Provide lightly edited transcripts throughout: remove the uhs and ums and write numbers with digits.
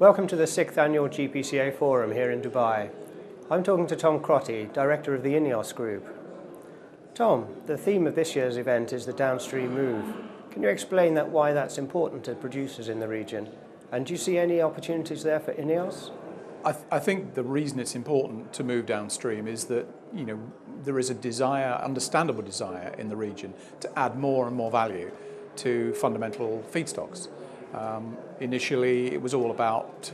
Welcome to the 6th Annual GPCA Forum here in Dubai. I'm talking to Tom Crotty, Director of the INEOS Group. Tom, the theme of this year's event is the downstream move. Can you explain why that's important to producers in the region? And do you see any opportunities there for INEOS? I think the reason it's important to move downstream is that there is a desire, understandable desire in the region to add more and more value to fundamental feedstocks. Initially, it was all about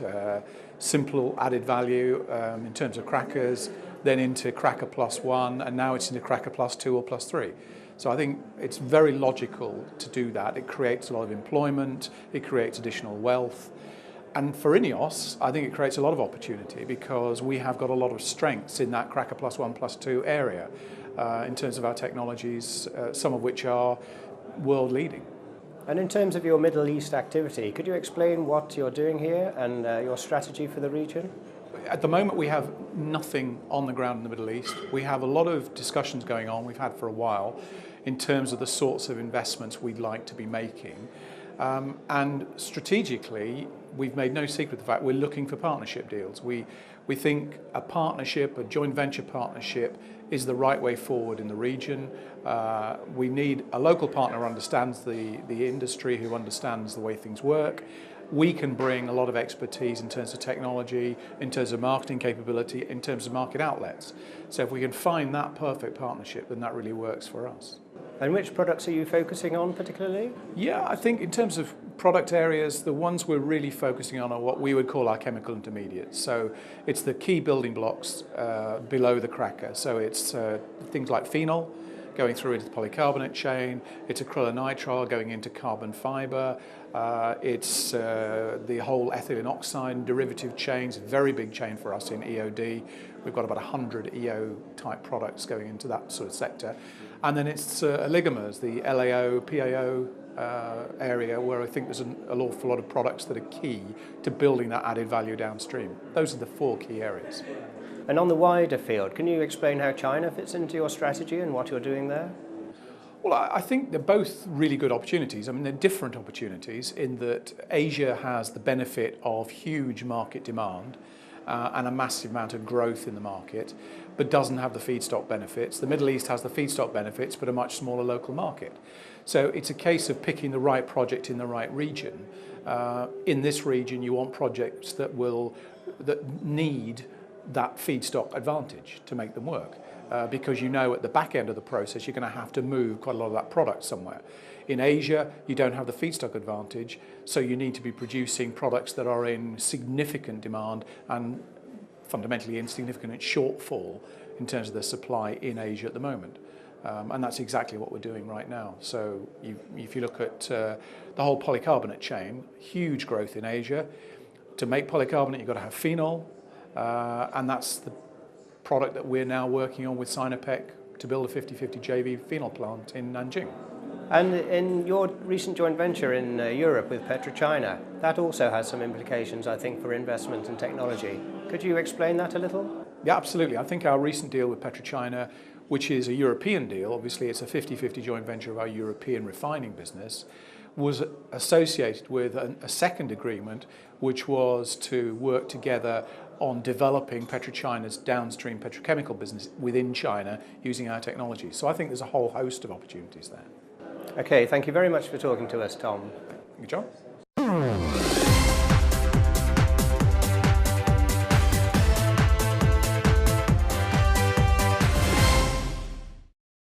simple added value in terms of crackers, then into cracker plus one, and now it's into cracker plus two or plus three. So I think it's very logical to do that. It creates a lot of employment, it creates additional wealth. And for INEOS, I think it creates a lot of opportunity because we have got a lot of strengths in that cracker plus one, plus two area in terms of our technologies, some of which are world leading. And in terms of your Middle East activity, could you explain what you're doing here and your strategy for the region? At the moment, we have nothing on the ground in the Middle East. We have a lot of discussions going on, we've had for a while, in terms of the sorts of investments we'd like to be making. And strategically, we've made no secret of the fact we're looking for partnership deals. We think a partnership, a joint venture partnership, is the right way forward in the region. We need a local partner who understands the industry, who understands the way things work. We can bring a lot of expertise in terms of technology, in terms of marketing capability, in terms of market outlets. So if we can find that perfect partnership, then that really works for us. And which products are you focusing on particularly? Yeah, I think in terms of product areas, the ones we're really focusing on are what we would call our chemical intermediates. So it's the key building blocks below the cracker. So it's things like phenol going through into the polycarbonate chain, it's acrylonitrile going into carbon fiber, it's the whole ethylene oxide derivative chains, very big chain for us in EOD. We've got about 100 EO type products going into that sort of sector. And then it's oligomers, the LAO, PAO area, where I think there's an awful lot of products that are key to building that added value downstream. Those are the four key areas. And on the wider field, can you explain how China fits into your strategy and what you're doing there? Well, I think they're both really good opportunities. I mean, they're different opportunities in that Asia has the benefit of huge market demand and a massive amount of growth in the market, but doesn't have the feedstock benefits. The Middle East has the feedstock benefits, but a much smaller local market. So it's a case of picking the right project in the right region. In this region, you want projects that need that feedstock advantage to make them work. Because at the back end of the process, you're going to have to move quite a lot of that product somewhere. In Asia, you don't have the feedstock advantage, so you need to be producing products that are in significant demand and fundamentally in significant shortfall in terms of the supply in Asia at the moment. And that's exactly what we're doing right now. So if you look at the whole polycarbonate chain, huge growth in Asia. To make polycarbonate, you've got to have phenol, and that's the product that we're now working on with Sinopec to build a 50-50 JV phenol plant in Nanjing. And in your recent joint venture in Europe with PetroChina, that also has some implications, I think, for investment and technology. Could you explain that a little? Yeah, absolutely. I think our recent deal with PetroChina, which is a European deal, obviously it's a 50-50 joint venture of our European refining business, was associated with a second agreement, which was to work together on developing PetroChina's downstream petrochemical business within China using our technology. So I think there's a whole host of opportunities there. Okay, thank you very much for talking to us, Tom. Thank you, John.